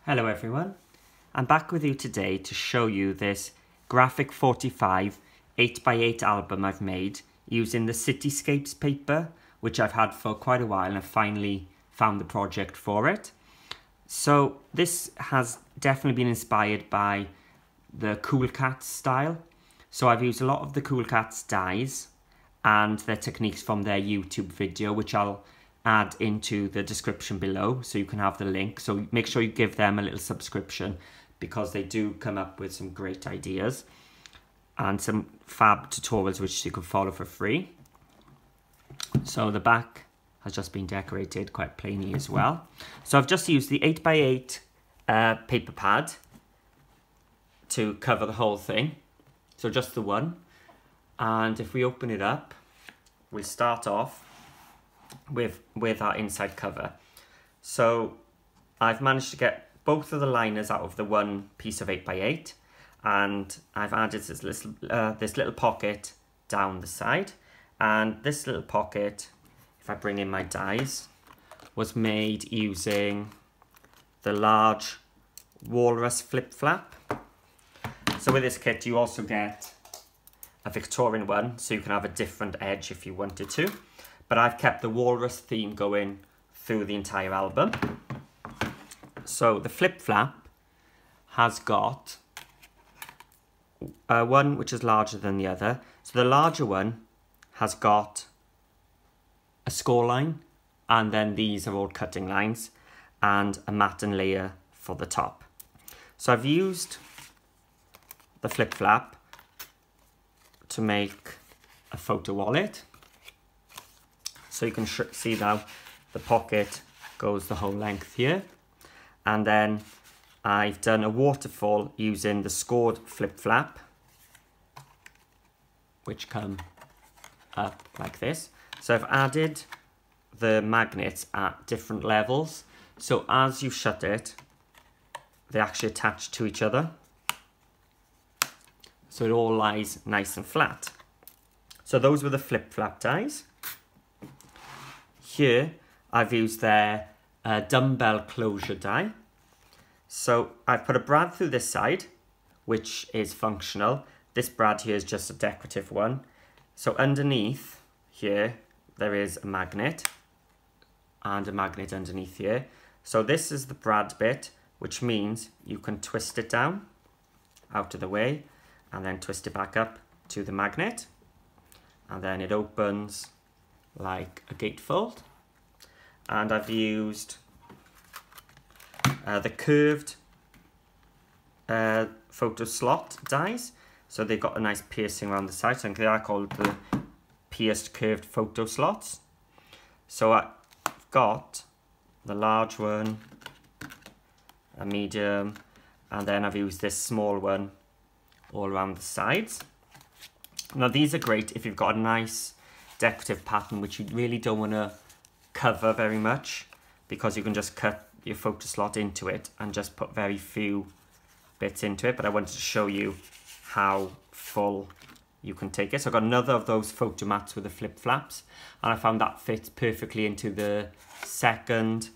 Hello everyone, I'm back with you today to show you this graphic 45 8x8 album I've made using the Cityscapes paper, which I've had for quite a while and I've finally found the project for it. So this has definitely been inspired by the Cool Katz style. So I've used a lot of the Cool Katz dies and their techniques from their YouTube video, which I'll add into the description below so you can have the link. So make sure you give them a little subscription because they do come up with some great ideas and some fab tutorials which you can follow for free. So the back has just been decorated quite plainly as well. So I've just used the 8x8 paper pad to cover the whole thing. So just the one. And if we open it up, we'll start off with our inside cover. So I've managed to get both of the liners out of the one piece of 8x8, and I've added this little pocket down the side, and this little pocket, if I bring in my dies, was made using the large walrus flip flap. So with this kit you also get a Victorian one, so you can have a different edge if you wanted to. But I've kept the walrus theme going through the entire album. So the flip flap has got one which is larger than the other. So the larger one has got a score line, and then these are all cutting lines, and a matten layer for the top. So I've used the flip flap to make a photo wallet. So you can see now the pocket goes the whole length here. And then I've done a waterfall using the scored flip flap, which come up like this. So I've added the magnets at different levels. So as you shut it, they actually attach to each other. So it all lies nice and flat. So those were the flip flap dies. Here, I've used their dumbbell closure die. So I've put a brad through this side, which is functional. This brad here is just a decorative one. So underneath here, there is a magnet and a magnet underneath here. So this is the brad bit, which means you can twist it down out of the way and then twist it back up to the magnet. And then it opens like a gatefold. And I've used the curved photo slot dies. So they've got a nice piercing around the side. So they are called the pierced curved photo slots. So I've got the large one, a medium, and then I've used this small one all around the sides. Now these are great if you've got a nice decorative pattern which you really don't want to cover very much, because you can just cut your photo slot into it and just put very few bits into it. But I wanted to show you how full you can take it. So I've got another of those photo mats with the flip flaps, and I found that fits perfectly into the second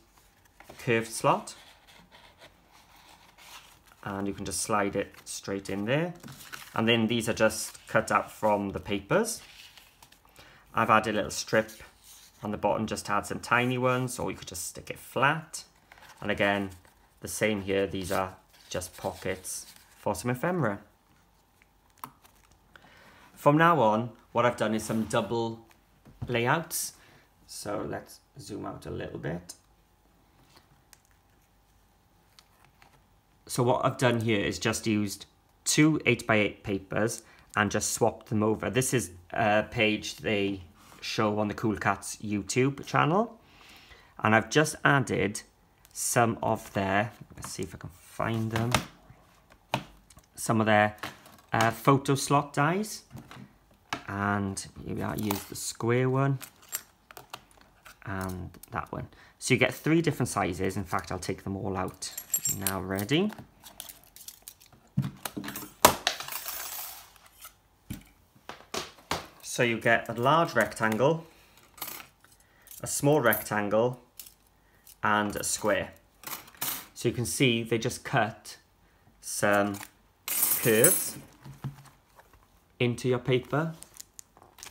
curved slot, and you can just slide it straight in there. And then these are just cut out from the papers. I've added a little strip on the bottom just to add some tiny ones, or you could just stick it flat. And again, the same here, these are just pockets for some ephemera. From now on, what I've done is some double layouts. So let's zoom out a little bit. So what I've done here is just used two 8x8 papers and just swapped them over. This is a page they show on the Cool Katz YouTube channel. And I've just added some of their, let's see if I can find them, some of their photo slot dies. And I use the square one and that one. So you get 3 different sizes. In fact, I'll take them all out now ready. So you get a large rectangle, a small rectangle, and a square. So you can see they just cut some curves into your paper.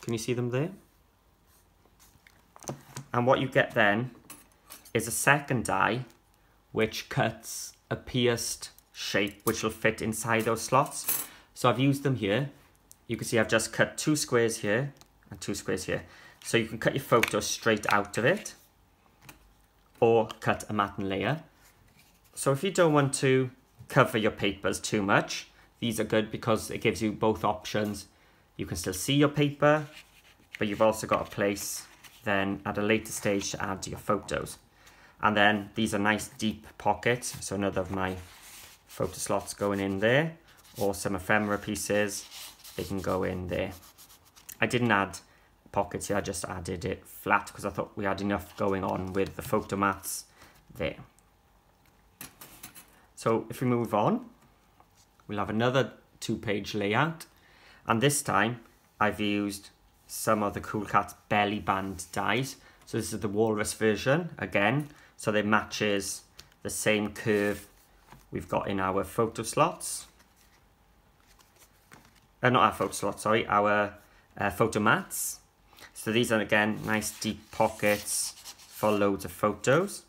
Can you see them there? And what you get then is a second die which cuts a pierced shape which will fit inside those slots. So I've used them here. You can see I've just cut 2 squares here and 2 squares here. So you can cut your photo straight out of it or cut a matte layer. So if you don't want to cover your papers too much, these are good because it gives you both options. You can still see your paper, but you've also got a place then at a later stage to add to your photos. And then these are nice deep pockets, so another of my photo slots going in there, or some ephemera pieces, they can go in there. I didn't add pockets here, I just added it flat because I thought we had enough going on with the photo mats there. So if we move on, we'll have another 2-page layout, and this time I've used some of the Cool Katz belly band dies. So this is the walrus version again, so it matches the same curve we've got in our photo slots. Not our photo slots, sorry, our photo mats. So these are again nice deep pockets for loads of photos.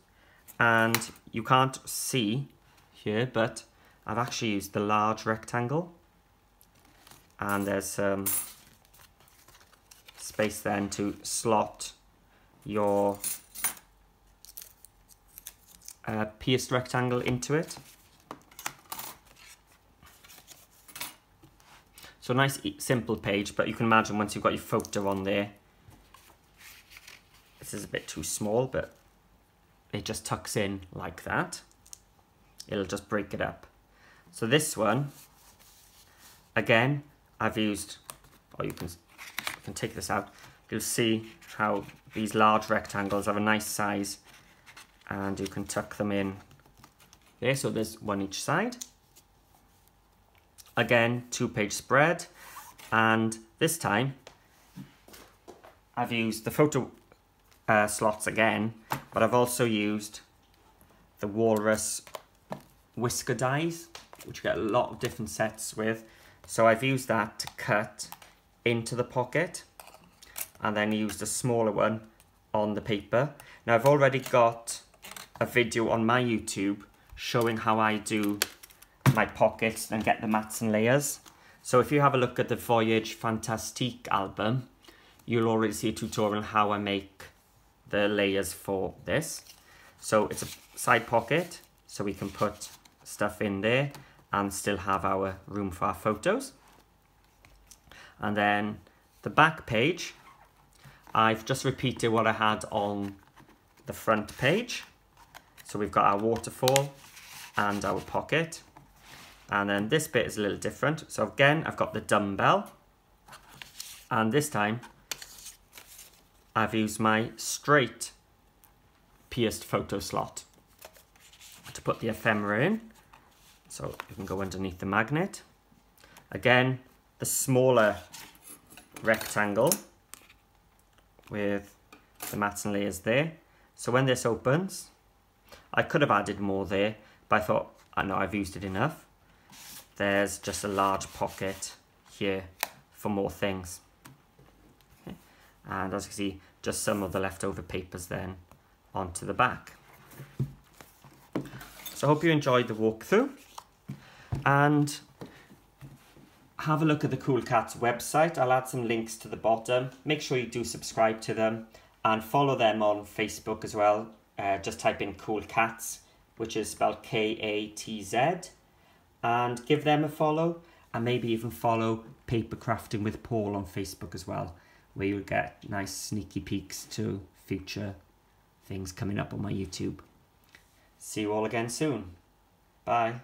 And you can't see here, but I've actually used the large rectangle. And there's some space then to slot your pierced rectangle into it. So nice simple page, but you can imagine once you've got your photo on there, this is a bit too small, but it just tucks in like that. It'll just break it up. So this one, again, I've used, or you can take this out, you'll see how these large rectangles have a nice size and you can tuck them in there, so there's one each side. Again, 2-page spread, and this time I've used the photo slots again, but I've also used the walrus whisker dies, which you get a lot of different sets with. So I've used that to cut into the pocket and then used a smaller one on the paper. Now I've already got a video on my YouTube showing how I do my pockets and get the mats and layers. So if you have a look at the Voyage Fantastique album, you'll already see a tutorial on how I make the layers for this. So it's a side pocket, so we can put stuff in there and still have our room for our photos. And then the back page, I've just repeated what I had on the front page. So we've got our waterfall and our pocket. And then this bit is a little different. So again, I've got the dumbbell. And this time, I've used my straight pierced photo slot to put the ephemera in. So you can go underneath the magnet. Again, the smaller rectangle with the mats and layers there. So when this opens, I could have added more there, but I thought, I know I've used it enough. There's just a large pocket here for more things. Okay. And as you can see, just some of the leftover papers then onto the back. So I hope you enjoyed the walkthrough, and have a look at the Cool Katz website. I'll add some links to the bottom. Make sure you do subscribe to them and follow them on Facebook as well. Just type in Cool Katz, which is spelled K-A-T-Z, and give them a follow, and maybe even follow Paper Crafting with Paul on Facebook as well, where you'll get nice sneaky peeks to future things coming up on my YouTube. See you all again soon. Bye.